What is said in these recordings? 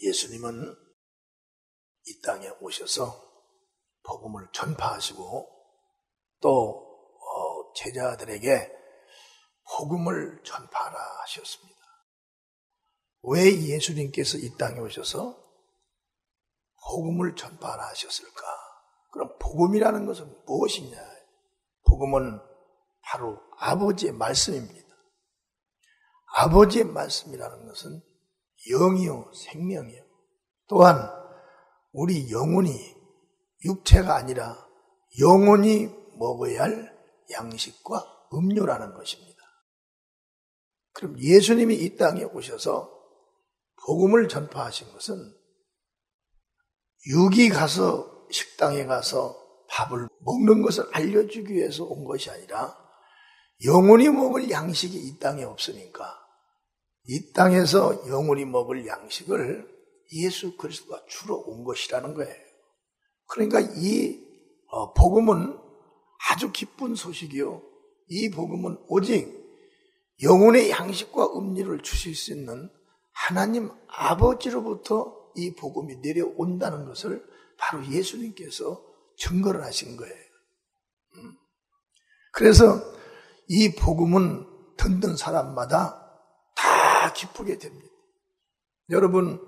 예수님은 이 땅에 오셔서 복음을 전파하시고 또 제자들에게 복음을 전파하라 하셨습니다. 왜 예수님께서 이 땅에 오셔서 복음을 전파하라 하셨을까? 그럼 복음이라는 것은 무엇이냐? 복음은 바로 아버지의 말씀입니다. 아버지의 말씀이라는 것은 영이요 생명이요. 또한 우리 영혼이 육체가 아니라 영혼이 먹어야 할 양식과 음료라는 것입니다. 그럼 예수님이 이 땅에 오셔서 복음을 전파하신 것은 육이 가서 식당에 가서 밥을 먹는 것을 알려주기 위해서 온 것이 아니라 영혼이 먹을 양식이 이 땅에 없으니까 이 땅에서 영혼이 먹을 양식을 예수 그리스도가 주러 온 것이라는 거예요. 그러니까 이 복음은 아주 기쁜 소식이요. 이 복음은 오직 영혼의 양식과 음료를 주실 수 있는 하나님 아버지로부터 이 복음이 내려온다는 것을 바로 예수님께서 증거를 하신 거예요. 그래서 이 복음은 듣는 사람마다 다 기쁘게 됩니다. 여러분,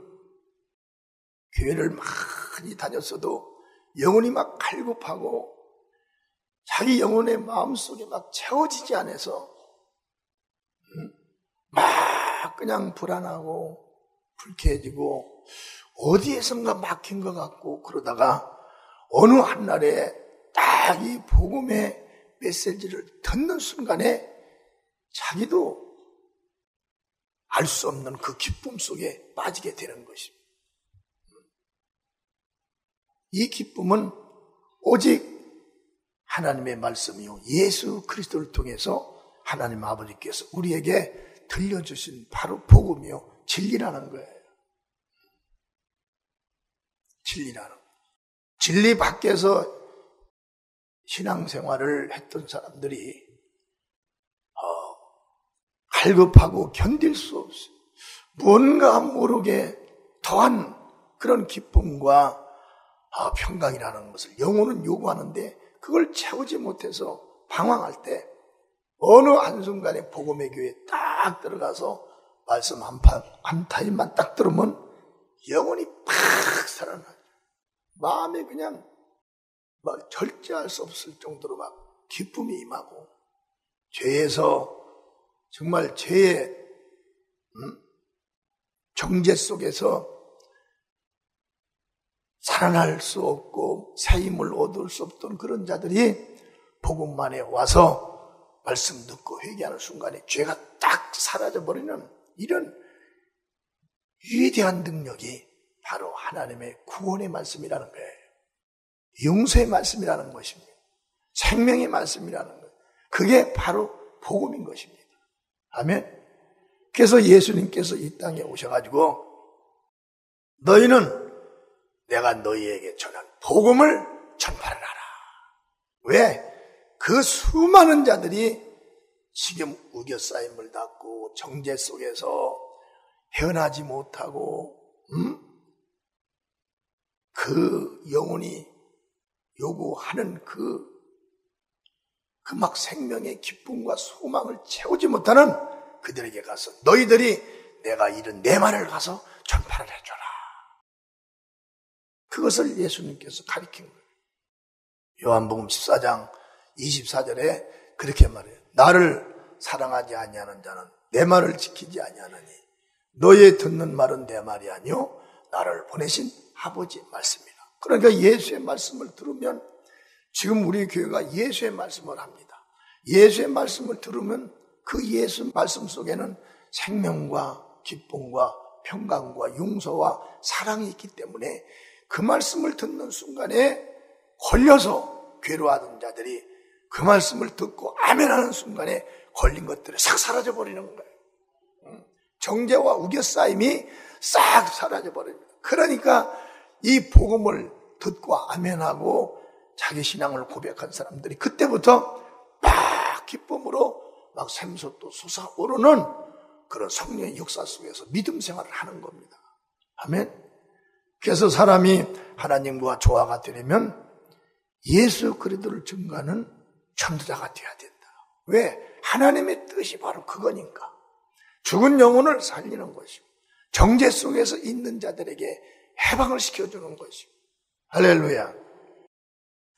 교회를 많이 다녔어도 영혼이 막 갈급하고 자기 영혼의 마음속에 막 채워지지 않아서 막 그냥 불안하고 불쾌해지고 어디에선가 막힌 것 같고 그러다가 어느 한날에 딱 이 복음의 메시지를 듣는 순간에 자기도 알 수 없는 그 기쁨 속에 빠지게 되는 것입니다. 이 기쁨은 오직 하나님의 말씀이요 예수 그리스도를 통해서 하나님 아버지께서 우리에게 들려주신 바로 복음이요 진리라는 거예요. 진리라는 거예요. 진리 밖에서 신앙생활을 했던 사람들이 갈급하고 견딜 수 없어요. 뭔가 모르게 더한 그런 기쁨과 평강이라는 것을 영혼은 요구하는데 그걸 채우지 못해서 방황할 때 어느 한순간에 복음의 교회에 딱 들어가서 말씀 한 타임만 딱 들으면 영혼이 팍 살아나요. 마음에 그냥 막 절제할 수 없을 정도로 막 기쁨이 임하고 죄에서 정말 죄의 정죄 속에서 살아날 수 없고 새 힘을 얻을 수 없던 그런 자들이 복음만에 와서 말씀 듣고 회개하는 순간에 죄가 딱 사라져버리는 이런 위대한 능력이 바로 하나님의 구원의 말씀이라는 거예요. 용서의 말씀이라는 것입니다. 생명의 말씀이라는 거예요. 그게 바로 복음인 것입니다. 아멘. 그래서 예수님께서 이 땅에 오셔가지고 너희는 내가 너희에게 전한 복음을 전파를 하라. 왜? 그 수많은 자들이 지금 우겨싸임을 닫고 정죄 속에서 헤어나지 못하고 그 영혼이 요구하는 그 막 생명의 기쁨과 소망을 채우지 못하는 그들에게 가서 너희들이 내가 이른 내 말을 가서 전파를 해줘라. 그것을 예수님께서 가르친 거예요. 요한복음 14장 24절에 그렇게 말해요. 나를 사랑하지 아니하는 자는 내 말을 지키지 아니하느니 너의 듣는 말은 내 말이 아니요 나를 보내신 아버지의 말씀이라. 그러니까 예수의 말씀을 들으면 지금 우리 교회가 예수의 말씀을 합니다. 예수의 말씀을 들으면 그 예수 말씀 속에는 생명과 기쁨과 평강과 용서와 사랑이 있기 때문에 그 말씀을 듣는 순간에 걸려서 괴로워하던 자들이 그 말씀을 듣고 아멘하는 순간에 걸린 것들이 싹 사라져버리는 거예요. 정죄와 우겨싸임이 싹 사라져버립니다. 그러니까 이 복음을 듣고 아멘하고 자기 신앙을 고백한 사람들이 그때부터 막 기쁨으로 막 샘솟도 솟아오르는 그런 성령의 역사 속에서 믿음 생활을 하는 겁니다. 아멘. 그래서 사람이 하나님과 조화가 되려면 예수 그리스도를 증거하는 전도자가 되어야 된다. 왜? 하나님의 뜻이 바로 그거니까. 죽은 영혼을 살리는 것이고 정죄 속에서 있는 자들에게 해방을 시켜주는 것이고, 할렐루야.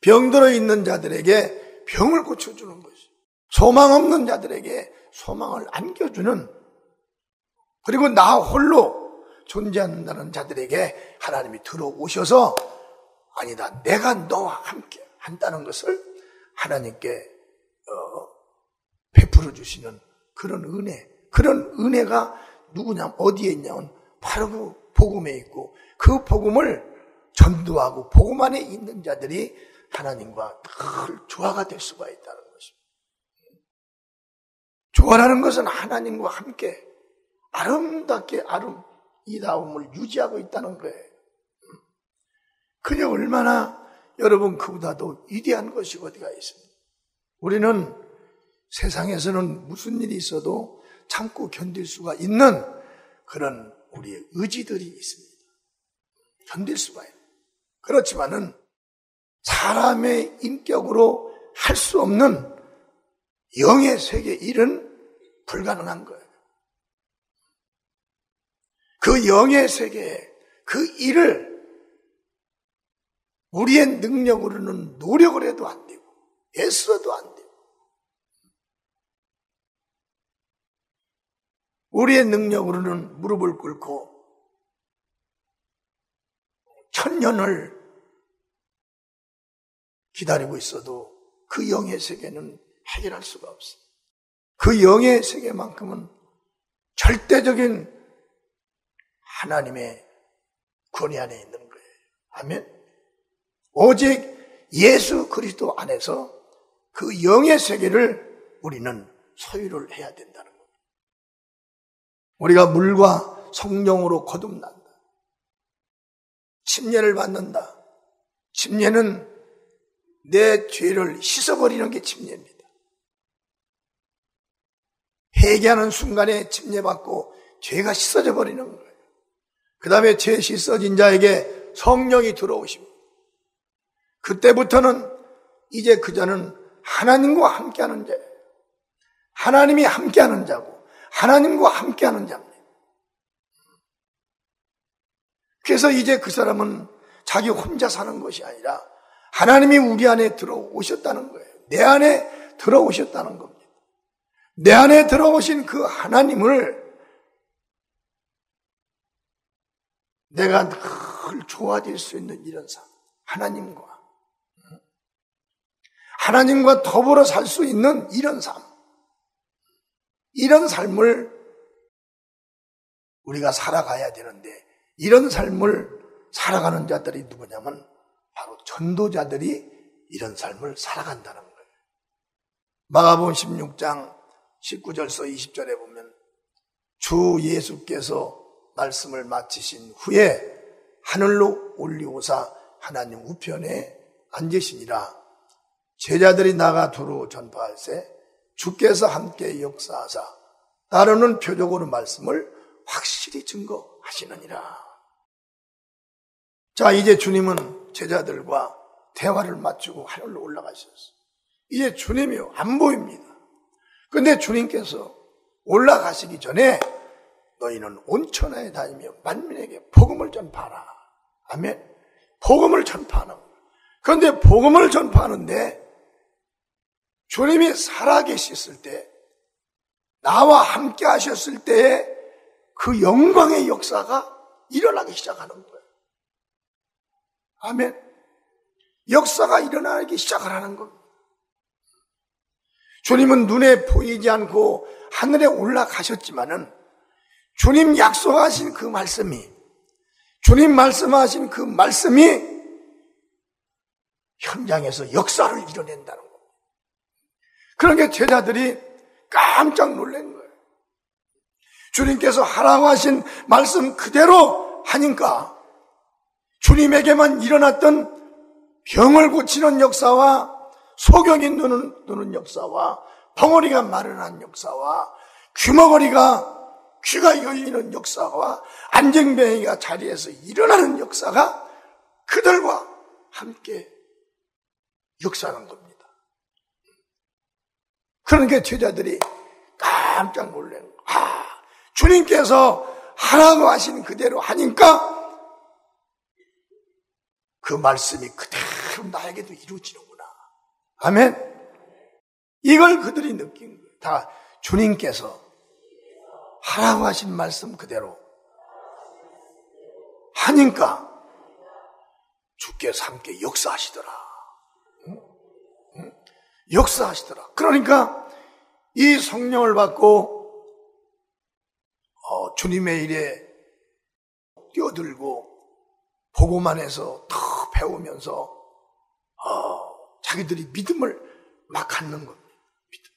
병들어 있는 자들에게 병을 고쳐주는 것이고, 소망 없는 자들에게 소망을 안겨주는, 그리고 나 홀로 존재한다는 자들에게 하나님이 들어오셔서 아니다, 내가 너와 함께 한다는 것을 하나님께 베풀어 주시는 그런 은혜, 그런 은혜가 누구냐, 어디에 있냐면 바로 그 복음에 있고, 그 복음을 전도하고 복음 안에 있는 자들이 하나님과 늘 조화가 될 수가 있다는 것입니다. 조화라는 것은 하나님과 함께 아름답게 이다움을 유지하고 있다는 거예요. 그게 얼마나 여러분 그보다도 위대한 것이 어디가 있습니까? 우리는 세상에서는 무슨 일이 있어도 참고 견딜 수가 있는 그런 우리의 의지들이 있습니다. 견딜 수가 있는. 그렇지만은 사람의 인격으로 할 수 없는 영의 세계 일은 불가능한 거예요. 그 영의 세계에 그 일을 우리의 능력으로는 노력을 해도 안 되고 애써도 안 되고, 우리의 능력으로는 무릎을 꿇고 천년을 기다리고 있어도 그 영의 세계는 해결할 수가 없어요. 그 영의 세계만큼은 절대적인 하나님의 권위 안에 있는 거예요. 아멘. 오직 예수 그리스도 안에서 그 영의 세계를 우리는 소유를 해야 된다는 겁니다. 우리가 물과 성령으로 거듭난다. 침례를 받는다. 침례는 내 죄를 씻어버리는 게 침례입니다. 회개하는 순간에 침례받고 죄가 씻어져 버리는 거예요. 그 다음에 죄 씻어진 자에게 성령이 들어오십니다. 그때부터는 이제 그 자는 하나님과 함께하는 자예요. 하나님이 함께하는 자고 하나님과 함께하는 자입니다. 그래서 이제 그 사람은 자기 혼자 사는 것이 아니라 하나님이 우리 안에 들어오셨다는 거예요. 내 안에 들어오셨다는 겁니다. 내 안에 들어오신 그 하나님을 내가 늘 좋아질 수 있는 이런 삶, 하나님과 더불어 살 수 있는 이런 삶, 이런 삶을 우리가 살아가야 되는데, 이런 삶을 살아가는 자들이 누구냐면 바로 전도자들이 이런 삶을 살아간다는 거예요. 마가복음 16장 19절서 20절에 보면 주 예수께서 말씀을 마치신 후에 하늘로 올리오사 하나님 우편에 앉으시니라. 제자들이 나가 두루 전파할세 주께서 함께 역사하사 따르는 표적으로 말씀을 확실히 증거하시느니라. 자, 이제 주님은 제자들과 대화를 마치고 하늘로 올라가셨어요. 이제 주님이 안 보입니다. 그런데 주님께서 올라가시기 전에 너희는 온 천하에 다니며 만민에게 복음을 전파하라. 아멘. 복음을 전파하는 거예요. 그런데 복음을 전파하는데 주님이 살아계셨을 때, 나와 함께 하셨을 때에 그 영광의 역사가 일어나기 시작하는 거예요. 아멘. 역사가 일어나기 시작을 하는 겁니다. 주님은 눈에 보이지 않고 하늘에 올라가셨지만은 주님 약속하신 그 말씀이, 주님 말씀하신 그 말씀이 현장에서 역사를 이뤄낸다는 겁니다. 그러니까 제자들이 깜짝 놀란 거예요. 주님께서 하라고 하신 말씀 그대로 하니까 주님에게만 일어났던 병을 고치는 역사와 소경이 누는 역사와 벙어리가 마른한 역사와 귀머거리가 귀가 열리는 역사와 안정병이가 자리에서 일어나는 역사가 그들과 함께 역사하는 겁니다. 그러니까 제자들이 깜짝 놀란 거예요. 주님께서 하라고 하신 그대로 하니까 그 말씀이 그대로 나에게도 이루어지는구나. 아멘. 이걸 그들이 느낀 거예요. 다 주님께서 하라고 하신 말씀 그대로 하니까 주께서 함께 역사하시더라. 역사하시더라. 그러니까 이 성령을 받고 주님의 일에 뛰어들고 복음 안에서 더 배우면서 자기들이 믿음을 막 갖는 겁니다. 믿음.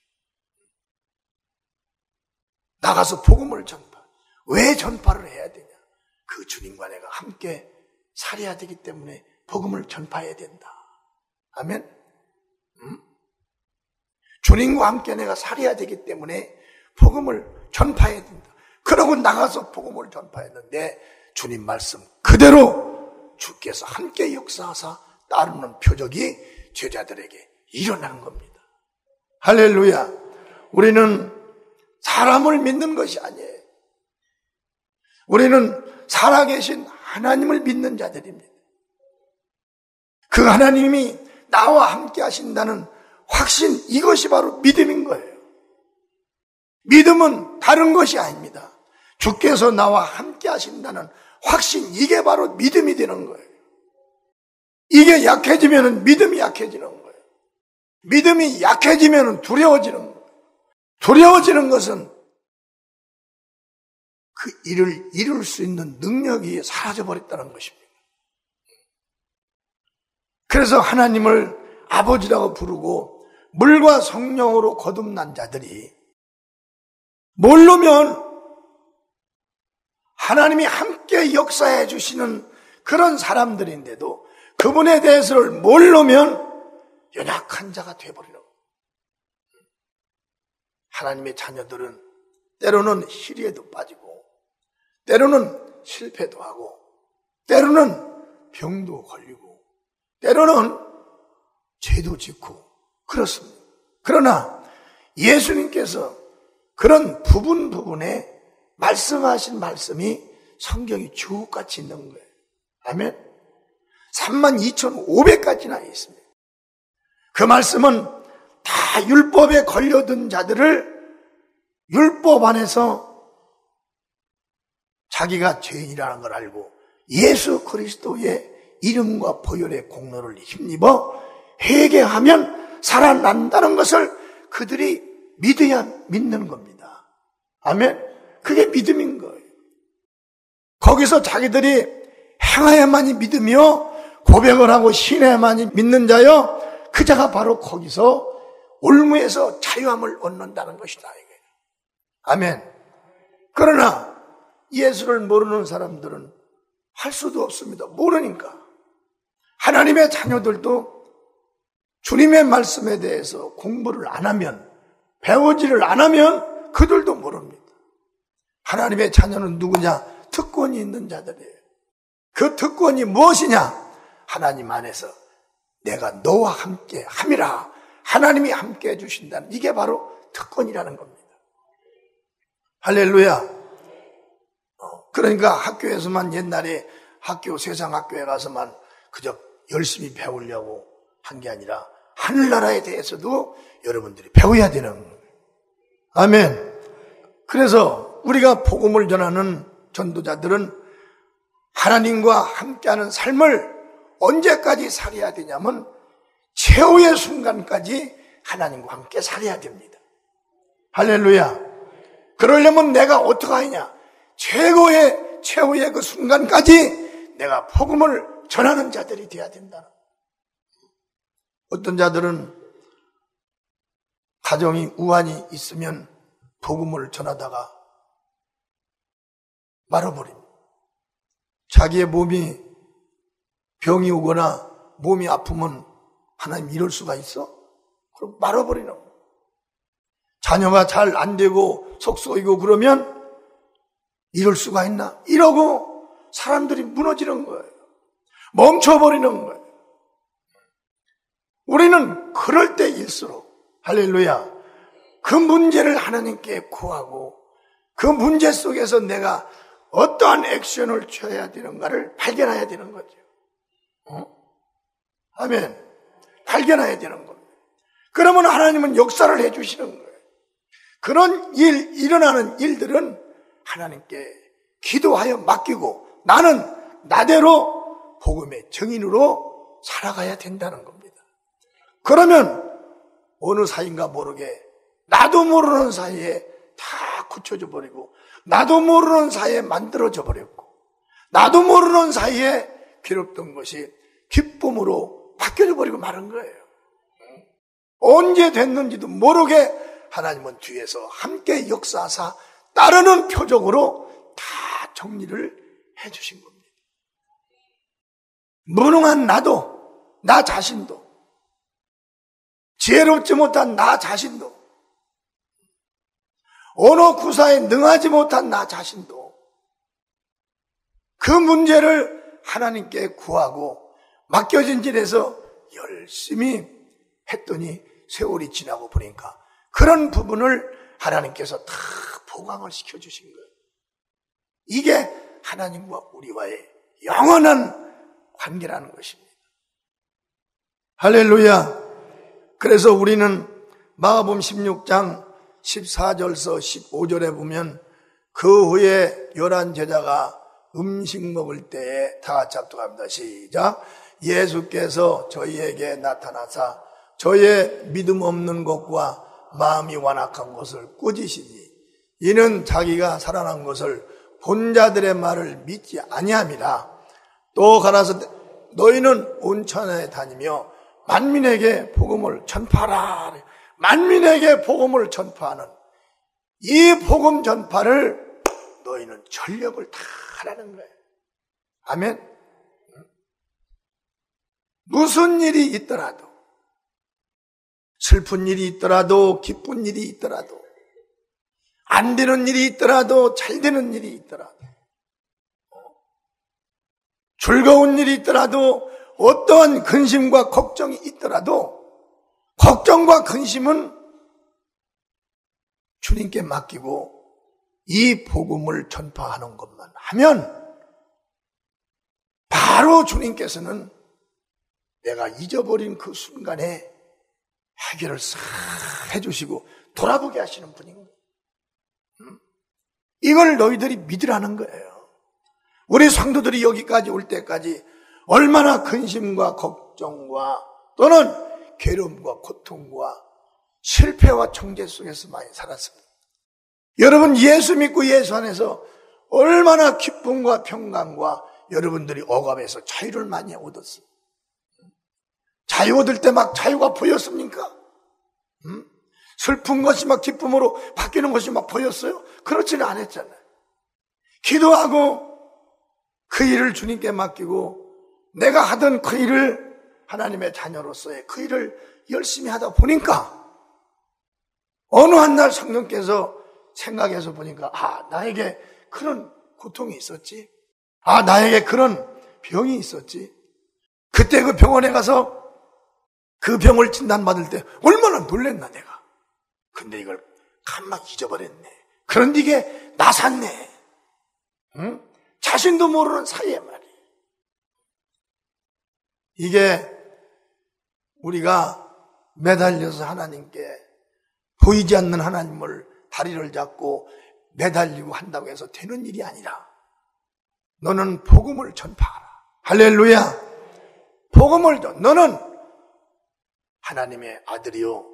나가서 복음을 전파. 왜 전파를 해야 되냐? 그 주님과 내가 함께 살아야 되기 때문에 복음을 전파해야 된다. 아멘. 주님과 함께 내가 살아야 되기 때문에 복음을 전파해야 된다. 그러고 나가서 복음을 전파했는데 주님 말씀 그대로 주께서 함께 역사하사 따르는 표적이 제자들에게 일어나는 겁니다. 할렐루야. 우리는 사람을 믿는 것이 아니에요. 우리는 살아계신 하나님을 믿는 자들입니다. 그 하나님이 나와 함께 하신다는 확신, 이것이 바로 믿음인 거예요. 믿음은 다른 것이 아닙니다. 주께서 나와 함께 하신다는 확신, 이게 바로 믿음이 되는 거예요. 이게 약해지면 믿음이 약해지는 거예요. 믿음이 약해지면 두려워지는 거예요. 두려워지는 것은 그 일을 이룰 수 있는 능력이 사라져버렸다는 것입니다. 그래서 하나님을 아버지라고 부르고 물과 성령으로 거듭난 자들이 모르면 하나님이 함께 역사해 주시는 그런 사람들인데도 그분에 대해서를 모르면 연약한 자가 되어버리는 거예요. 하나님의 자녀들은 때로는 희리에도 빠지고 때로는 실패도 하고 때로는 병도 걸리고 때로는 죄도 짓고 그렇습니다. 그러나 예수님께서 그런 부분에 말씀하신 말씀이 성경이 주옥같이 있는 거예요. 아멘. 32,500가지나 있습니다. 그 말씀은 다 율법에 걸려든 자들을 율법 안에서 자기가 죄인이라는 걸 알고 예수 그리스도의 이름과 보혈의 공로를 힘입어 회개하면 살아난다는 것을 그들이 믿어야 믿는 겁니다. 아멘. 그게 믿음인 거예요. 거기서 자기들이 행하야만이 믿으며 고백을 하고 신해야만이 믿는 자여 그 자가 바로 거기서 올무에서 자유함을 얻는다는 것이다. 아멘. 그러나 예수를 모르는 사람들은 할 수도 없습니다. 모르니까. 하나님의 자녀들도 주님의 말씀에 대해서 공부를 안 하면, 배우지를 안 하면 그들도 모릅니다. 하나님의 자녀는 누구냐? 특권이 있는 자들이에요. 그 특권이 무엇이냐? 하나님 안에서 내가 너와 함께 함이라. 하나님이 함께 해주신다는 이게 바로 특권이라는 겁니다. 할렐루야. 그러니까 학교에서만 옛날에 세상 학교에 가서만 그저 열심히 배우려고 한 게 아니라 하늘나라에 대해서도 여러분들이 배워야 되는 거예요. 아멘. 그래서 우리가 복음을 전하는 전도자들은 하나님과 함께하는 삶을 언제까지 살아야 되냐면 최후의 순간까지 하나님과 함께 살아야 됩니다. 할렐루야. 그러려면 내가 어떻게 하냐? 최후의 그 순간까지 내가 복음을 전하는 자들이 되어야 된다. 어떤 자들은 가정이 우환이 있으면 복음을 전하다가 말아버립니다. 자기의 몸이 병이 오거나 몸이 아프면 하나님 이럴 수가 있어? 그럼 말아버리는 거예요. 자녀가 잘 안 되고 속 쏘이고 그러면 이럴 수가 있나? 이러고 사람들이 무너지는 거예요. 멈춰버리는 거예요. 우리는 그럴 때일수록 할렐루야, 그 문제를 하나님께 구하고 그 문제 속에서 내가 어떠한 액션을 취해야 되는가를 발견해야 되는 거죠. 아멘. 발견해야 되는 겁니다. 그러면 하나님은 역사를 해주시는 거예요. 그런 일어나는 일들은 하나님께 기도하여 맡기고 나는 나대로 복음의 증인으로 살아가야 된다는 겁니다. 그러면 어느 사이인가 모르게 나도 모르는 사이에 다 굳혀져 버리고 나도 모르는 사이에 만들어져 버렸고 나도 모르는 사이에 괴롭던 것이 기쁨으로 바뀌어져 버리고 마는 거예요. 언제 됐는지도 모르게 하나님은 뒤에서 함께 역사하사 따르는 표적으로 다 정리를 해주신 겁니다. 무능한 나도, 나 자신도, 지혜롭지 못한 나 자신도, 언어 구사에 능하지 못한 나 자신도 그 문제를 하나님께 구하고 맡겨진 일에서 열심히 했더니 세월이 지나고 보니까 그런 부분을 하나님께서 다 보강을 시켜주신 거예요. 이게 하나님과 우리와의 영원한 관계라는 것입니다. 할렐루야. 그래서 우리는 마가복음 16장 14절서 15절에 보면 그 후에 11 제자가 음식 먹을 때에 다 같이 합독합니다. 시작. 예수께서 저희에게 나타나사 저의 믿음 없는 것과 마음이 완악한 것을 꾸짖으니 이는 자기가 살아난 것을 본 자들의 말을 믿지 아니함이라. 또 가라사 너희는 온 천하에 다니며 만민에게 복음을 전파하라. 만민에게 복음을 전파하는 이 복음 전파를 너희는 전력을 다 하라는 거예요. 아멘. 무슨 일이 있더라도, 슬픈 일이 있더라도, 기쁜 일이 있더라도, 안 되는 일이 있더라도, 잘 되는 일이 있더라도, 즐거운 일이 있더라도, 어떠한 근심과 걱정이 있더라도, 걱정과 근심은 주님께 맡기고 이 복음을 전파하는 것만 하면 바로 주님께서는 내가 잊어버린 그 순간에 해결을 싹 해주시고 돌아보게 하시는 분인 거예요. 이걸 너희들이 믿으라는 거예요. 우리 성도들이 여기까지 올 때까지 얼마나 근심과 걱정과 또는 괴로움과 고통과 실패와 정죄 속에서 많이 살았습니다. 여러분 예수 믿고 예수 안에서 얼마나 기쁨과 평강과 여러분들이 억압에서 자유를 많이 얻었어요. 자유 얻을 때 막 자유가 보였습니까? 슬픈 것이 막 기쁨으로 바뀌는 것이 막 보였어요? 그렇지는 않았잖아요. 기도하고 그 일을 주님께 맡기고 내가 하던 그 일을 하나님의 자녀로서의 그 일을 열심히 하다 보니까 어느 한 날 성령께서 생각해서 보니까 나에게 그런 고통이 있었지. 나에게 그런 병이 있었지. 그때 그 병원에 가서 그 병을 진단받을 때 얼마나 놀랬나 내가. 근데 이걸 깜막 잊어버렸네. 그런데 이게 나샀네. 응? 자신도 모르는 사이에 말이에요. 이게 우리가 매달려서 하나님께 보이지 않는 하나님을 다리를 잡고 매달리고 한다고 해서 되는 일이 아니라 너는 복음을 전파하라. 할렐루야. 복음을 너는 하나님의 아들이요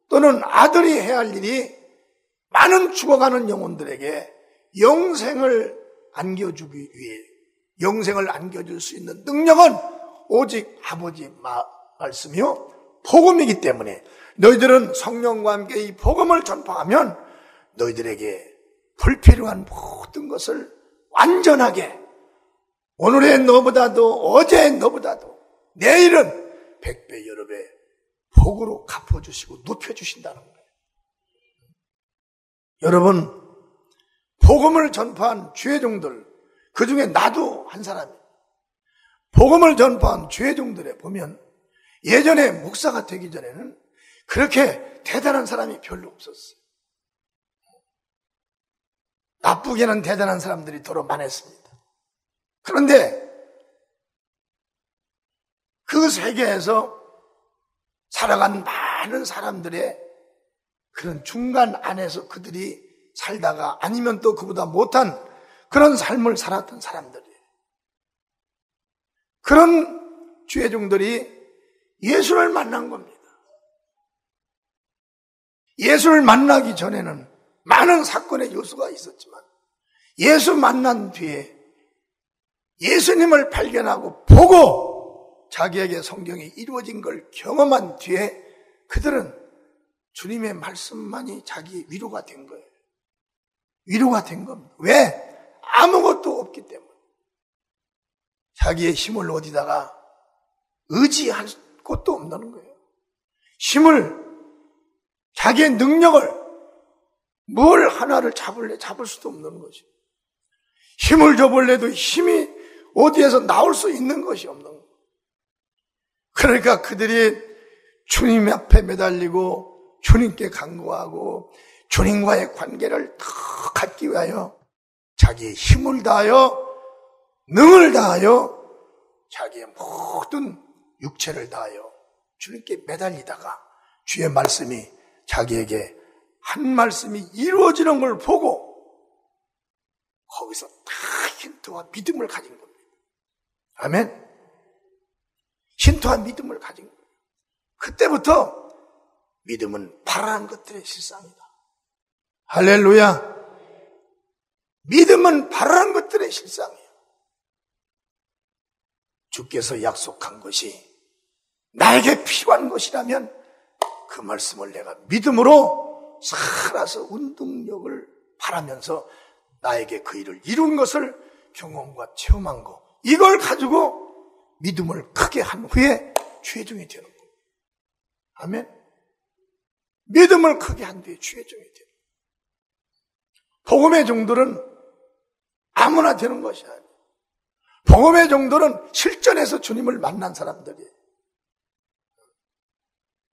또는 아들이 해야 할 일이 많은 죽어가는 영혼들에게 영생을 안겨주기 위해 영생을 안겨줄 수 있는 능력은 오직 아버지 말씀이요 복음이기 때문에 너희들은 성령과 함께 이 복음을 전파하면 너희들에게 불필요한 모든 것을 완전하게 오늘의 너보다도 어제의 너보다도 내일은 100배 여러 배 복으로 갚아주시고 높여주신다는 거예요. 여러분 복음을 전파한 주의 종들, 그 중에 나도 한 사람이에요. 복음을 전파한 주의 종들에 보면 예전에 목사가 되기 전에는 그렇게 대단한 사람이 별로 없었어요. 나쁘게는 대단한 사람들이 더러 많았습니다. 그런데 그 세계에서 살아간 많은 사람들의 그런 중간 안에서 그들이 살다가 아니면 또 그보다 못한 그런 삶을 살았던 사람들이에요. 그런 주의 종들이 예수를 만난 겁니다. 예수를 만나기 전에는 많은 사건의 요소가 있었지만 예수 만난 뒤에 예수님을 발견하고 보고 자기에게 성경이 이루어진 걸 경험한 뒤에 그들은 주님의 말씀만이 자기의 위로가 된 거예요. 위로가 된 겁니다. 왜? 아무것도 없기 때문에. 자기의 힘을 어디다가 의지할 곳도 없는 거예요. 힘을, 자기의 능력을 뭘 하나를 잡을 수도 없는 것이죠. 힘을 줘볼래도 힘이 어디에서 나올 수 있는 것이 없는 거예요. 그러니까 그들이 주님 앞에 매달리고 주님께 간구하고 주님과의 관계를 더 갖기 위하여 자기의 힘을 다하여 능을 다하여 자기의 모든 육체를 다하여 주님께 매달리다가 주의 말씀이 자기에게 한 말씀이 이루어지는 걸 보고 거기서 다 힌트와 믿음을 가진 겁니다. 아멘. 힌트와 믿음을 가진 거예요. 그때부터 믿음은 바라는 것들의 실상이다. 할렐루야. 믿음은 바라는 것들의 실상이에요. 주께서 약속한 것이 나에게 필요한 것이라면 그 말씀을 내가 믿음으로 살아서 운동력을 바라면서 나에게 그 일을 이룬 것을 경험과 체험한 거, 이걸 가지고 믿음을 크게 한 후에 주의 종이 되는 겁니다. 아멘. 믿음을 크게 한 뒤에 주의 종이 되는 거예요. 복음의 종들은 아무나 되는 것이 아니에요. 복음의 종들은 실전에서 주님을 만난 사람들이에요.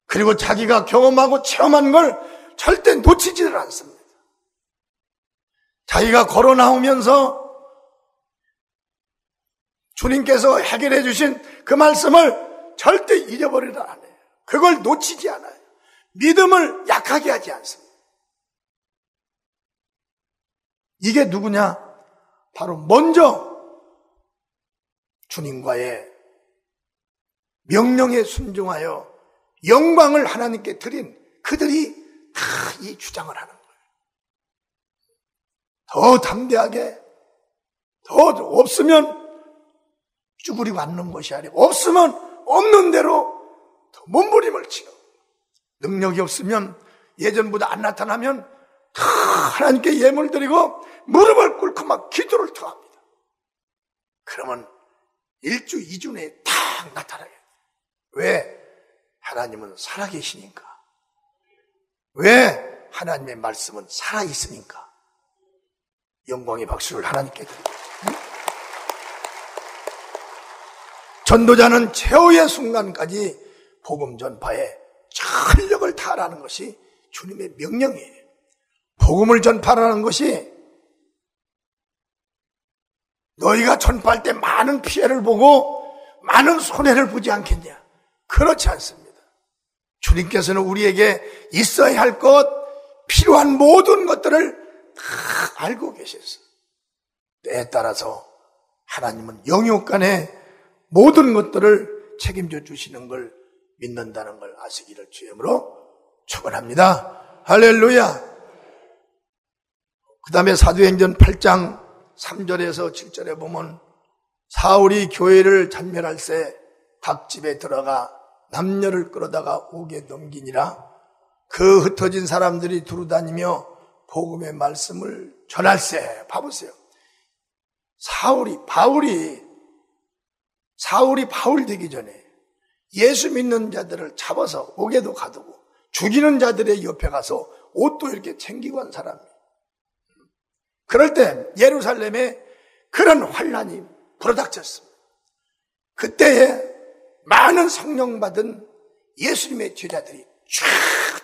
그리고 자기가 경험하고 체험한 걸 절대 놓치지를 않습니다. 자기가 걸어 나오면서 주님께서 해결해 주신 그 말씀을 절대 잊어버리지 않아요. 그걸 놓치지 않아요. 믿음을 약하게 하지 않습니다. 이게 누구냐? 바로 먼저 주님과의 명령에 순종하여 영광을 하나님께 드린 그들이 다 이 주장을 하는 거예요. 더 담대하게, 더 없으면 쭈그리고 앉는 것이 아니고 없으면 없는 대로 더 몸부림을 치고 능력이 없으면 예전보다 안 나타나면 다 하나님께 예물 드리고 무릎을 꿇고 막 기도를 더 합니다. 그러면 1주, 2주 내에 딱 나타나게 돼요. 왜? 하나님은 살아계시니까. 왜? 하나님의 말씀은 살아있으니까. 영광의 박수를 하나님께 드립니다. 전도자는 최후의 순간까지 복음 전파에 전력을 다하라는 것이 주님의 명령이에요. 복음을 전파하라는 것이 너희가 전파할 때 많은 피해를 보고 많은 손해를 보지 않겠냐? 그렇지 않습니다. 주님께서는 우리에게 있어야 할 것, 필요한 모든 것들을 다 알고 계셨어요. 때에 따라서 하나님은 영육간에 모든 것들을 책임져 주시는 걸 믿는다는 걸 아시기를 주님으로 축원합니다. 할렐루야. 그 다음에 사도행전 8장 3절에서 7절에 보면 사울이 교회를 잔멸할새 각 집에 들어가 남녀를 끌어다가 옥에 넘기니라. 그 흩어진 사람들이 두루다니며 복음의 말씀을 전할새. 봐보세요. 사울이 바울 되기 전에 예수 믿는 자들을 잡아서 옥에도 가두고 죽이는 자들의 옆에 가서 옷도 이렇게 챙기고 한 사람이에요. 그럴 때 예루살렘에 그런 환란이 불어닥쳤습니다. 그때에 많은 성령 받은 예수님의 제자들이 쫙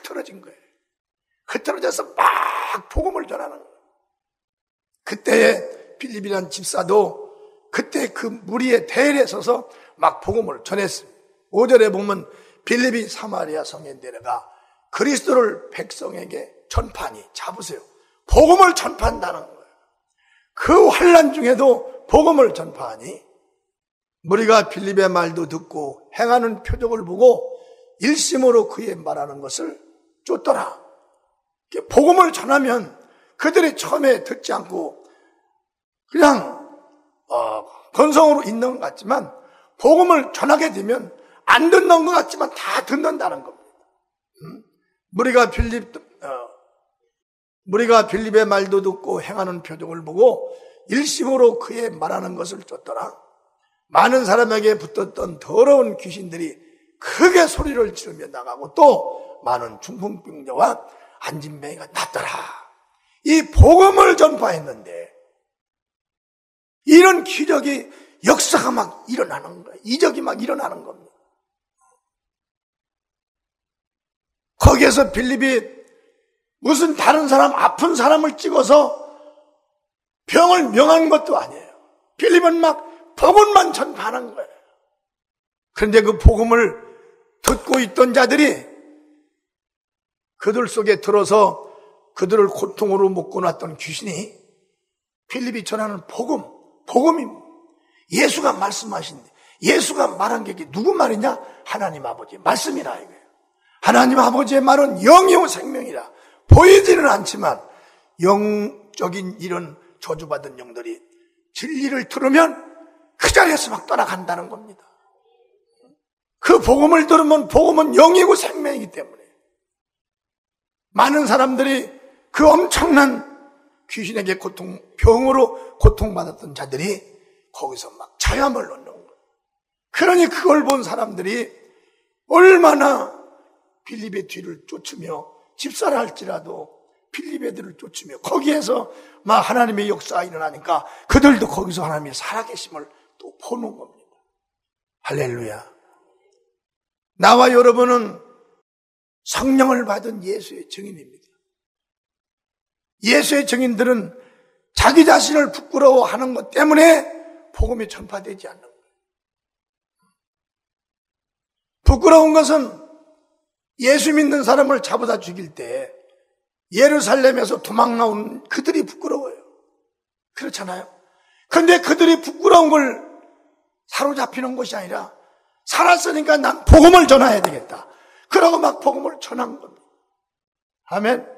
흩어진 거예요. 흩어져서 막 복음을 전하는 거예요. 그때에 빌립이라는 집사도 그때 그 무리의 대열에 서서 막 복음을 전했습니다. 5절에 보면 빌립이 사마리아 성에 내려가 그리스도를 백성에게 전파하니, 잡으세요, 복음을 전파한다는 거예요. 그 환난 중에도 복음을 전파하니 무리가 빌립의 말도 듣고 행하는 표적을 보고 일심으로 그의 말하는 것을 쫓더라. 복음을 전하면 그들이 처음에 듣지 않고 그냥 건성으로 있는 것 같지만, 복음을 전하게 되면 안 듣는 것 같지만 다 듣는다는 겁니다. 무리가 빌립의 말도 듣고 행하는 표적을 보고 일심으로 그의 말하는 것을 쫓더라. 많은 사람에게 붙었던 더러운 귀신들이 크게 소리를 지르며 나가고 또 많은 중풍병자와 안진뱅이가 났더라. 이 복음을 전파했는데 이런 기적이, 역사가 막 일어나는 거예요. 이적이 막 일어나는 겁니다. 거기에서 빌립이 무슨 다른 사람, 아픈 사람을 찍어서 병을 명한 것도 아니에요. 빌립은 막 복음만 전파하는 거예요. 그런데 그 복음을 듣고 있던 자들이 그들 속에 들어서 그들을 고통으로 묶어놨던 귀신이 빌립이 전하는 복음입니다. 예수가 말씀하신, 예수가 말한 게 누구 말이냐? 하나님 아버지의 말씀이라 이거예요. 하나님 아버지의 말은 영이요 생명이라. 보이지는 않지만 영적인 이런 저주받은 영들이 진리를 들으면 그 자리에서 막 떠나간다는 겁니다. 그 복음을 들으면 복음은 영이고 생명이기 때문에 많은 사람들이 그 엄청난 귀신에게 병으로 고통받았던 자들이 거기서 막 자염을 넣는 거예요. 그러니 그걸 본 사람들이 얼마나 빌립의 뒤를 쫓으며, 집사를 할지라도 빌립의 뒤를 쫓으며 거기에서 막 하나님의 역사가 일어나니까 그들도 거기서 하나님의 살아계심을 또 보는 겁니다. 할렐루야. 나와 여러분은 성령을 받은 예수의 증인입니다. 예수의 증인들은 자기 자신을 부끄러워하는 것 때문에 복음이 전파되지 않는 거예요. 부끄러운 것은 예수 믿는 사람을 잡아다 죽일 때 예루살렘에서 도망 나온 그들이 부끄러워요. 그렇잖아요. 그런데 그들이 부끄러운 걸 사로잡히는 것이 아니라 살았으니까 난 복음을 전해야 되겠다. 그러고 막 복음을 전한 겁니다. 아멘.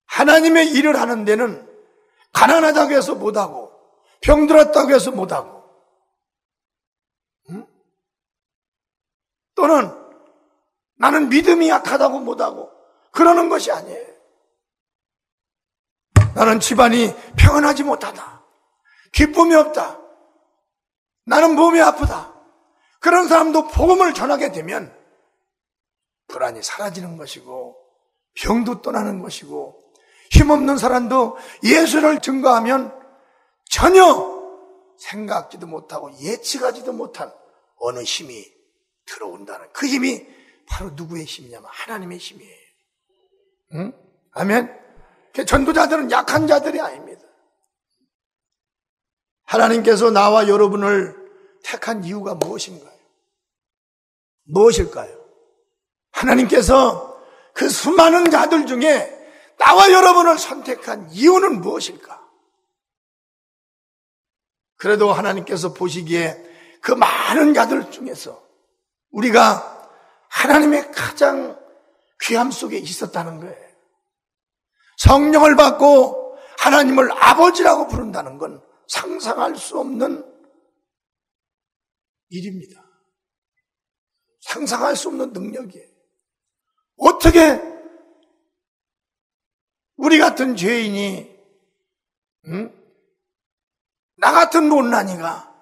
하나님의 일을 하는 데는 가난하다고 해서 못하고 병들었다고 해서 못하고 또는 나는 믿음이 약하다고 못하고 그러는 것이 아니에요. 나는 집안이 평안하지 못하다, 기쁨이 없다, 나는 몸이 아프다, 그런 사람도 복음을 전하게 되면 불안이 사라지는 것이고 병도 떠나는 것이고, 힘없는 사람도 예수를 증거하면 전혀 생각지도 못하고 예측하지도 못한 어느 힘이 들어온다는, 그 힘이 바로 누구의 힘이냐면 하나님의 힘이에요. 응? 아멘. 전도자들은 약한 자들이 아닙니다. 하나님께서 나와 여러분을 택한 이유가 무엇인가요? 무엇일까요? 하나님께서 그 수많은 자들 중에 나와 여러분을 선택한 이유는 무엇일까? 그래도 하나님께서 보시기에 그 많은 자들 중에서 우리가 하나님의 가장 귀함 속에 있었다는 거예요. 성령을 받고 하나님을 아버지라고 부른다는 건 상상할 수 없는 일입니다. 상상할 수 없는 능력이에요. 어떻게 우리 같은 죄인이, 나 같은 못난이가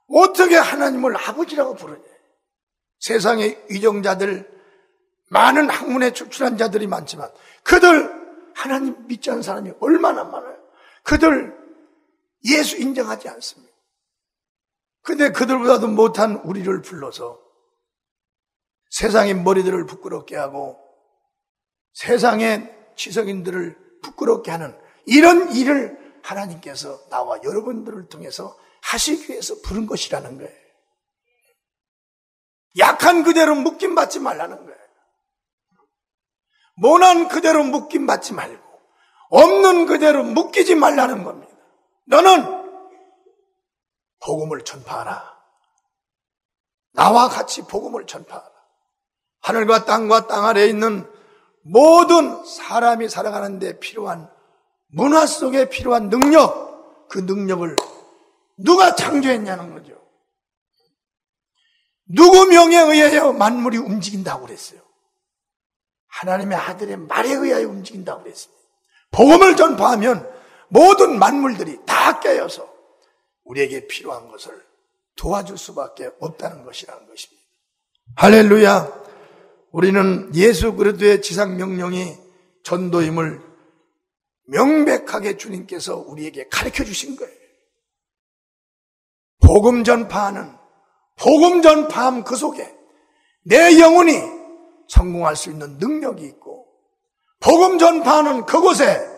어떻게 하나님을 아버지라고 부르냐. 세상의 위정자들, 많은 학문에 출출한 자들이 많지만 그들 하나님 믿지 않는 사람이 얼마나 많아요. 그들 예수 인정하지 않습니다. 근데 그들보다도 못한 우리를 불러서 세상의 머리들을 부끄럽게 하고 세상의 지성인들을 부끄럽게 하는 이런 일을 하나님께서 나와 여러분들을 통해서 하시기 위해서 부른 것이라는 거예요. 약한 그대로 묶임받지 말라는 거예요. 모난 그대로 묶임받지 말고 없는 그대로 묶이지 말라는 겁니다. 너는 복음을 전파하라. 나와 같이 복음을 전파하라. 하늘과 땅과 땅 아래에 있는 모든 사람이 살아가는 데 필요한 문화 속에 필요한 능력, 그 능력을 누가 창조했냐는 거죠. 누구 명에 의하여 만물이 움직인다고 그랬어요? 하나님의 아들의 말에 의하여 움직인다고 그랬습니다. 복음을 전파하면 모든 만물들이 다 깨어서 우리에게 필요한 것을 도와줄 수밖에 없다는 것이라는 것입니다. 할렐루야! 우리는 예수 그리스도의 지상 명령이 전도임을 명백하게 주님께서 우리에게 가르쳐 주신 거예요. 복음 전파함 그 속에 내 영혼이 성공할 수 있는 능력이 있고, 복음 전파하는 그곳에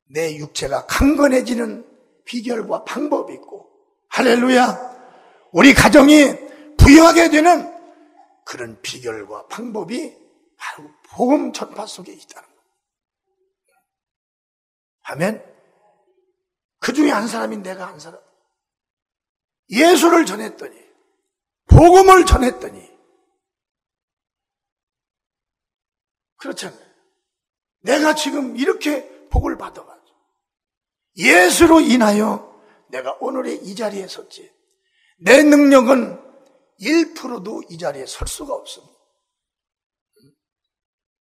내 육체가 강건해지는 비결과 방법이 있고, 할렐루야! 우리 가정이 부유하게 되는 그런 비결과 방법이 바로 복음 전파 속에 있다는 거예요. 아멘. 그 중에 한 사람이 내가 한 사람. 예수를 전했더니, 복음을 전했더니, 그렇잖아요. 내가 지금 이렇게 복을 받아가지고 예수로 인하여 내가 오늘의 이 자리에 섰지. 내 능력은 1%도 이 자리에 설 수가 없습니다.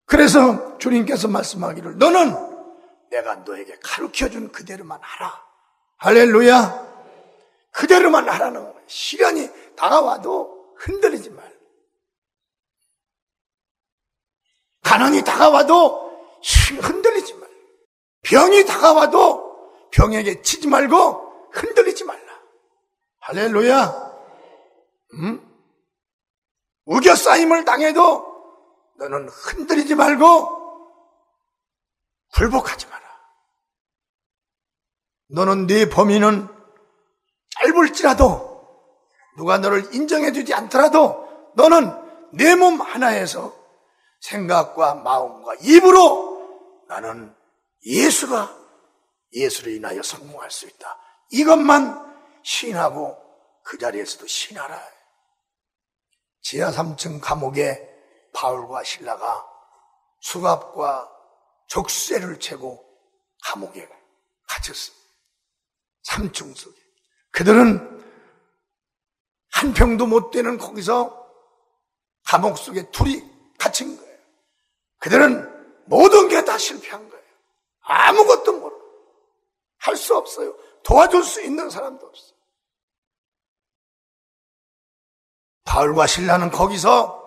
그래서 주님께서 말씀하기를 너는 내가 너에게 가르쳐준 그대로만 하라. 할렐루야. 그대로만 하라는 거예요. 시간이 다가와도 흔들리지 말고, 가난이 다가와도 흔들리지 말고, 병이 다가와도 병에게 치지 말고 흔들리지 말라. 할렐루야. 우겨싸임을 당해도 너는 흔들리지 말고 굴복하지 마라. 너는 네 범위는 짧을지라도, 누가 너를 인정해주지 않더라도 너는 내 몸 하나에서 생각과 마음과 입으로 나는 예수로 인하여 성공할 수 있다. 이것만 시인하고 그 자리에서도 시인하라. 지하 3층 감옥에 바울과 실라가 수갑과 족쇄를 채고 감옥에 갇혔습니다. 3층 속에. 그들은 한 평도 못 되는 거기서 감옥 속에 둘이 갇힌 거예요. 그들은 모든 게 다 실패한 거예요. 아무것도 모르고 할 수 없어요. 도와줄 수 있는 사람도 없어요. 바울과 실라는 거기서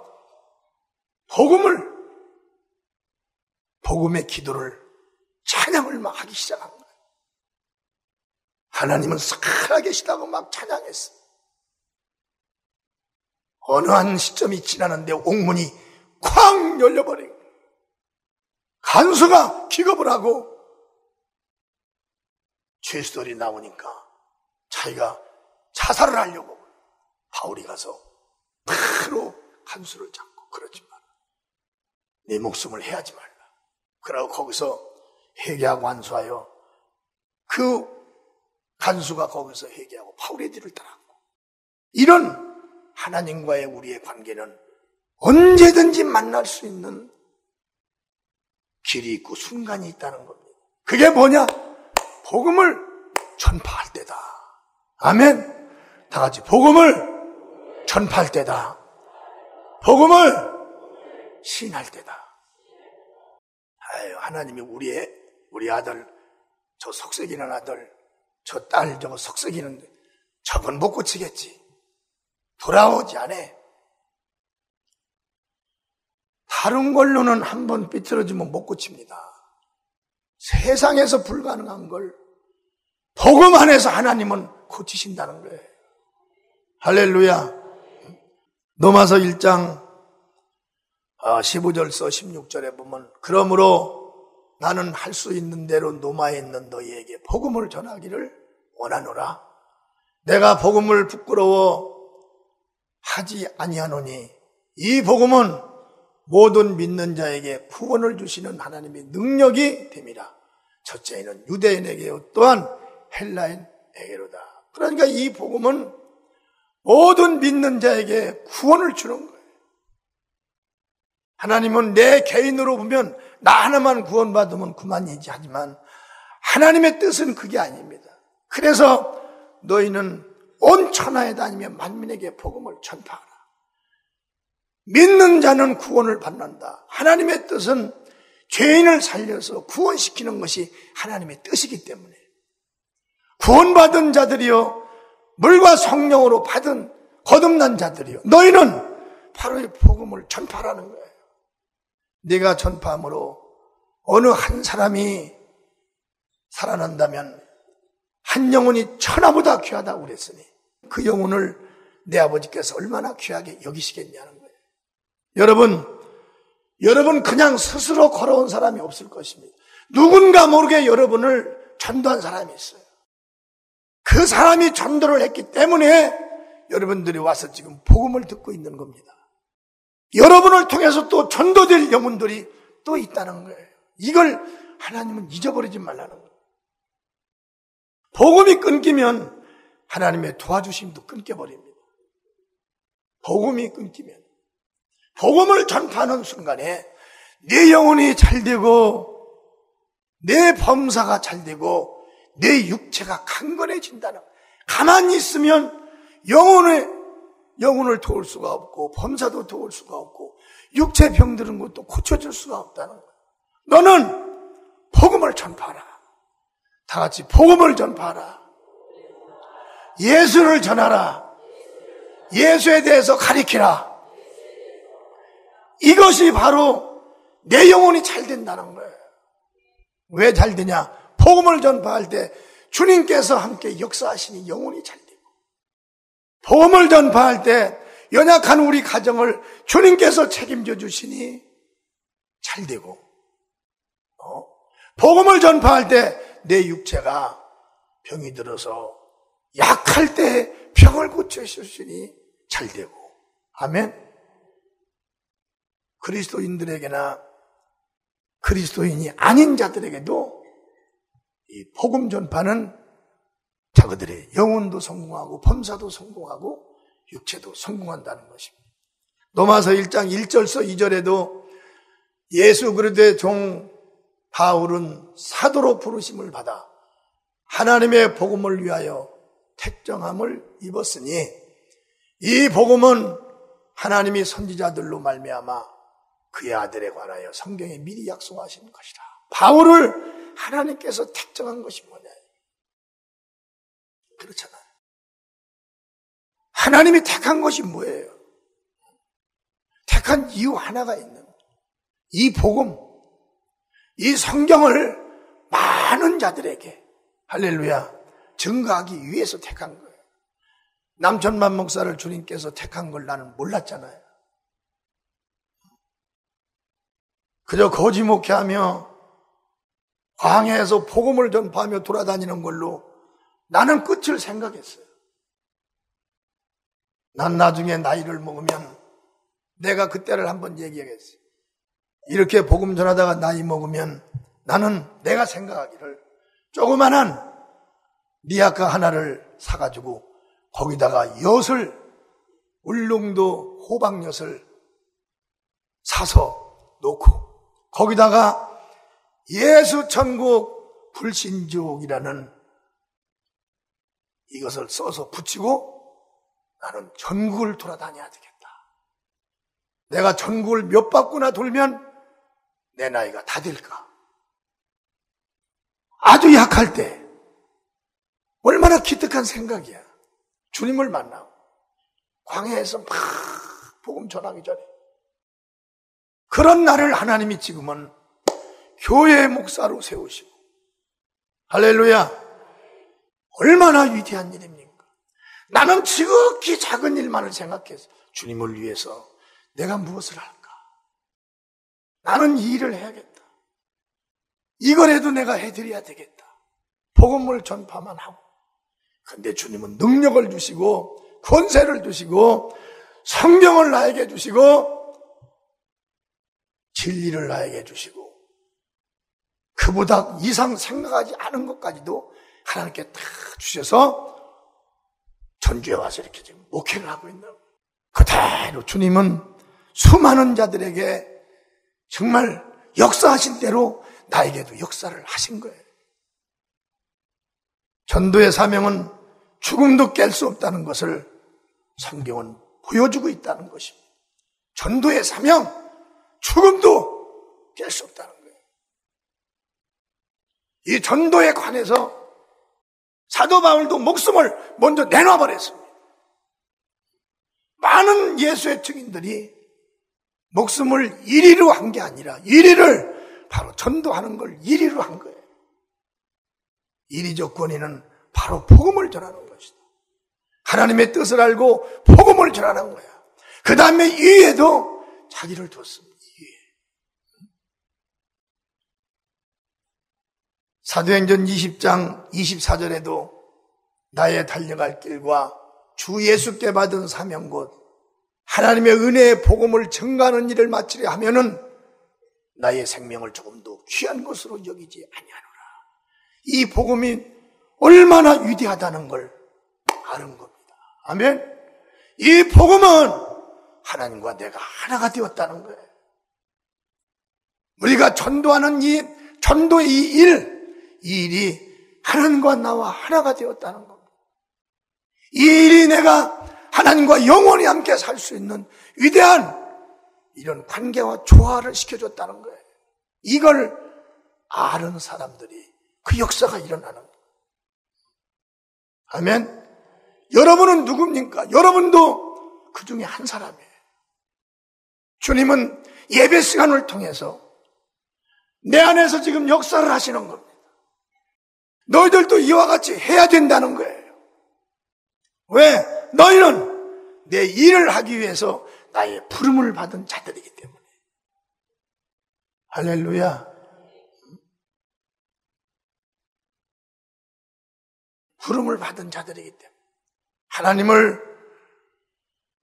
복음의 기도를, 찬양을 막 하기 시작한 거예요. 하나님은 살아계시다고 막 찬양했어요. 어느 한 시점이 지나는데 옥문이 쾅 열려버린 거예요. 간수가 기겁을 하고 죄수들이 나오니까 자기가 자살을 하려고 바울이 가서 바로 간수를 잡고 그러지 마라. 내 목숨을 해하지 말라. 그러고 거기서 회개하고 안수하여 그 간수가 거기서 회개하고 바울의 뒤를 따랐고, 이런 하나님과의 우리의 관계는 언제든지 만날 수 있는 길이 있고 순간이 있다는 겁니다. 그게 뭐냐? 복음을 전파할 때다. 아멘. 다 같이 복음을 전파할 때다. 복음을 시인할 때다. 아유, 하나님이 우리 아들, 저 석색이는 아들, 저 딸 저거 석색이는데 저건 못 고치겠지. 돌아오지 않아. 다른 걸로는 한번 삐뚤어지면 못 고칩니다. 세상에서 불가능한 걸 복음 안에서 하나님은 고치신다는 거예요. 할렐루야. 로마서 1장 15절서 16절에 보면 그러므로 나는 할 수 있는 대로 로마에 있는 너희에게 복음을 전하기를 원하노라. 내가 복음을 부끄러워 하지 아니하노니 이 복음은 모든 믿는 자에게 구원을 주시는 하나님의 능력이 됨이라. 첫째는 유대인에게 또한 헬라인에게로다. 그러니까 이 복음은 모든 믿는 자에게 구원을 주는 거예요. 하나님은 내 개인으로 보면 나 하나만 구원받으면 그만이지 하지만 하나님의 뜻은 그게 아닙니다. 그래서 너희는 온 천하에 다니며 만민에게 복음을 전파하라. 믿는 자는 구원을 받는다. 하나님의 뜻은 죄인을 살려서 구원시키는 것이 하나님의 뜻이기 때문에 구원받은 자들이요 물과 성령으로 받은 거듭난 자들이요 너희는 바로 이 복음을 전파하라는 거예요. 네가 전파함으로 어느 한 사람이 살아난다면 한 영혼이 천하보다 귀하다고 그랬으니 그 영혼을 내 아버지께서 얼마나 귀하게 여기시겠냐는 거예요. 여러분 그냥 스스로 걸어온 사람이 없을 것입니다. 누군가 모르게 여러분을 전도한 사람이 있어요. 그 사람이 전도를 했기 때문에 여러분들이 와서 지금 복음을 듣고 있는 겁니다. 여러분을 통해서 또 전도될 영혼들이 또 있다는 거예요. 이걸 하나님은 잊어버리지 말라는 거예요. 복음이 끊기면 하나님의 도와주심도 끊겨버립니다. 복음이 끊기면 복음을 전파하는 순간에 내 영혼이 잘되고 내 범사가 잘되고 내 육체가 강건해진다는 거예요. 가만히 있으면 영혼을 도울 수가 없고 범사도 도울 수가 없고 육체 병드는 것도 고쳐줄 수가 없다는 거예요. 너는 복음을 전파하라. 다 같이 복음을 전파하라. 예수를 전하라. 예수에 대해서 가리키라. 이것이 바로 내 영혼이 잘 된다는 거예요. 왜 잘 되냐? 복음을 전파할 때 주님께서 함께 역사하시니 영혼이 잘 되고, 복음을 전파할 때 연약한 우리 가정을 주님께서 책임져 주시니 잘 되고, 복음을 전파할 때 내 육체가 병이 들어서 약할 때 병을 고쳐주시니 잘 되고, 아멘. 그리스도인들에게나 그리스도인이 아닌 자들에게도 이 복음 전파는 자그들의 영혼도 성공하고 범사도 성공하고 육체도 성공한다는 것입니다. 로마서 1장 1절서 2절에도 예수 그리스도의 종 바울은 사도로 부르심을 받아 하나님의 복음을 위하여 택정함을 입었으니 이 복음은 하나님이 선지자들로 말미암아 그의 아들에 관하여 성경에 미리 약속하신 것이라. 바울을 하나님께서 택정한 것이 뭐냐? 그렇잖아요. 하나님이 택한 것이 뭐예요? 택한 이유 하나가 있는 이 복음, 이 성경을 많은 자들에게 할렐루야 증거하기 위해서 택한 거예요. 남천만 목사를 주님께서 택한 걸 나는 몰랐잖아요. 그저 거지 목회하며 광야에서 복음을 전파하며 돌아다니는 걸로 나는 끝을 생각했어요. 난 나중에 나이를 먹으면 내가 그때를 한번 얘기하겠어요. 이렇게 복음 전하다가 나이 먹으면 나는 내가 생각하기를 조그만한 리아카 하나를 사가지고 거기다가 엿을, 울릉도 호박엿을 사서 놓고 거기다가 예수천국 불신족이라는 이것을 써서 붙이고 나는 전국을 돌아다녀야 되겠다. 내가 전국을 몇 바퀴나 돌면 내 나이가 다 될까? 아주 약할 때 얼마나 기특한 생각이야. 주님을 만나고 광야에서 막 복음 전하기 전에 그런 나를 하나님이 지금은 교회의 목사로 세우시고 할렐루야. 얼마나 위대한 일입니까? 나는 지극히 작은 일만을 생각해서 주님을 위해서 내가 무엇을 할까? 나는 이 일을 해야겠다. 이거라도 내가 해드려야 되겠다. 복음을 전파만 하고. 근데 주님은 능력을 주시고 권세를 주시고 성경을 나에게 주시고 진리를 나에게 주시고 그보다 이상 생각하지 않은 것까지도 하나님께 다 주셔서 전주에 와서 이렇게 지금 목회를 하고 있는 거예요. 그대로 주님은 수많은 자들에게 정말 역사하신 대로 나에게도 역사를 하신 거예요. 전도의 사명은 죽음도 깰 수 없다는 것을 성경은 보여주고 있다는 것입니다. 전도의 사명, 죽음도 깰 수 없다는 거예요. 이 전도에 관해서 사도 바울도 목숨을 먼저 내놔버렸습니다. 많은 예수의 증인들이 목숨을 1위로 한 게 아니라 1위를 바로 전도하는 걸 1위로 한 거예요. 1위적 권위는 바로 복음을 전하는 것이다. 하나님의 뜻을 알고 복음을 전하는 거야. 그 다음에 2위에도 자기를 뒀습니다. 2위. 사도행전 20장 24절에도 나의 달려갈 길과 주 예수께 받은 사명 곧 하나님의 은혜의 복음을 증가하는 일을 마치려 하면은 나의 생명을 조금 더 귀한 것으로 여기지 아니하노라. 이 복음이 얼마나 위대하다는 걸 아는 겁니다. 아멘. 이 복음은 하나님과 내가 하나가 되었다는 거예요. 우리가 전도하는 이 전도의 이 일이 하나님과 나와 하나가 되었다는 겁니다. 이 일이 내가 하나님과 영원히 함께 살 수 있는 위대한 이런 관계와 조화를 시켜줬다는 거예요. 이걸 아는 사람들이 그 역사가 일어나는 거예요. 아멘. 여러분은 누굽니까? 여러분도 그 중에 한 사람이에요. 주님은 예배 시간을 통해서 내 안에서 지금 역사를 하시는 겁니다. 너희들도 이와 같이 해야 된다는 거예요. 왜? 너희는 내 일을 하기 위해서 나의 부름을 받은 자들이기 때문에. 할렐루야. 부름을 받은 자들이기 때문에. 하나님을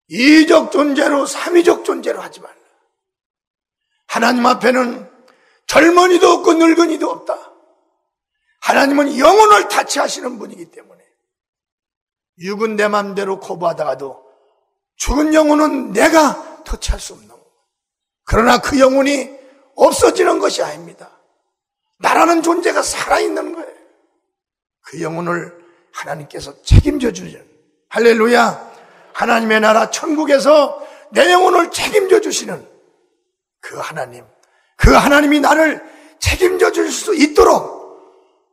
이적 존재로 삼위적 존재로 하지 말라. 하나님 앞에는 젊은이도 없고 늙은이도 없다. 하나님은 영혼을 타치하시는 분이기 때문에 육은 내 맘대로 거부하다가도 죽은 영혼은 내가 터치할 수 없는 거예요. 그러나 그 영혼이 없어지는 것이 아닙니다. 나라는 존재가 살아있는 거예요. 그 영혼을 하나님께서 책임져 주시는, 할렐루야, 하나님의 나라 천국에서 내 영혼을 책임져 주시는 그 하나님, 그 하나님이 나를 책임져 줄 수 있도록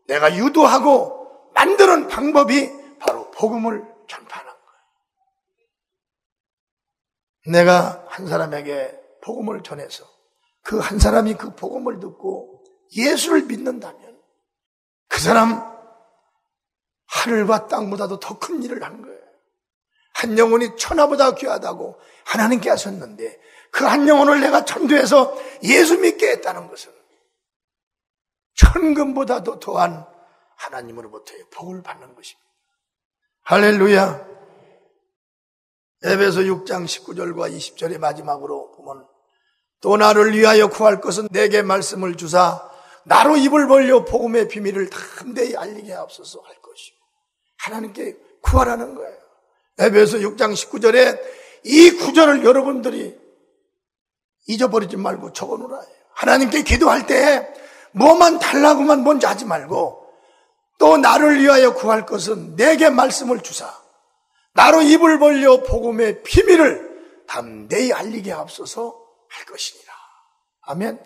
내가 유도하고 만드는 방법이 바로 복음을 전파하는 거예요. 내가 한 사람에게 복음을 전해서 그 한 사람이 그 복음을 듣고 예수를 믿는다면 그 사람 하늘과 땅보다도 더 큰 일을 한 거예요. 한 영혼이 천하보다 귀하다고 하나님께 하셨는데 그 한 영혼을 내가 전도해서 예수 믿게 했다는 것은 천금보다도 더한 하나님으로부터의 복을 받는 것입니다. 할렐루야. 에베소 6장 19절과 20절의 마지막으로 보면 또 나를 위하여 구할 것은 내게 말씀을 주사 나로 입을 벌려 복음의 비밀을 담대히 알리게 하옵소서 할 것이고 하나님께 구하라는 거예요. 에베소 6장 19절에 이 구절을 여러분들이 잊어버리지 말고 적어놓으라 해요. 하나님께 기도할 때 뭐만 달라고만 먼저 하지 말고 또 나를 위하여 구할 것은 내게 말씀을 주사 나로 입을 벌려 복음의 비밀을 담대히 알리게 하옵소서 할 것이니라. 아멘.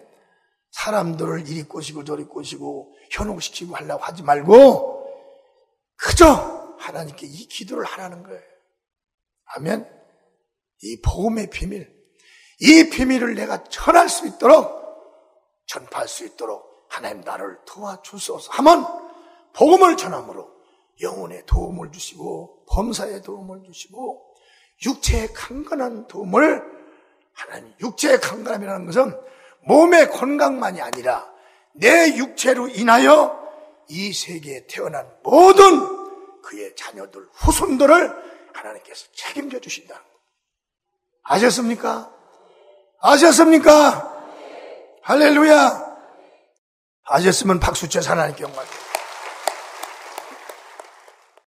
사람들을 이리 꼬시고 저리 꼬시고 현혹시키고 하려고 하지 말고 그저 하나님께 이 기도를 하라는 거예요. 아멘. 이 복음의 비밀, 이 비밀을 내가 전할 수 있도록 전파할 수 있도록 하나님 나를 도와주소서 하면 복음을 전함으로 영혼에 도움을 주시고 범사에 도움을 주시고 육체의 강건한 도움을 하나님, 육체의 강건함이라는 것은 몸의 건강만이 아니라 내 육체로 인하여 이 세계에 태어난 모든 그의 자녀들, 후손들을 하나님께서 책임져 주신다는 것. 아셨습니까? 아셨습니까? 할렐루야! 아셨으면 박수 쳐서 하나님께 영광.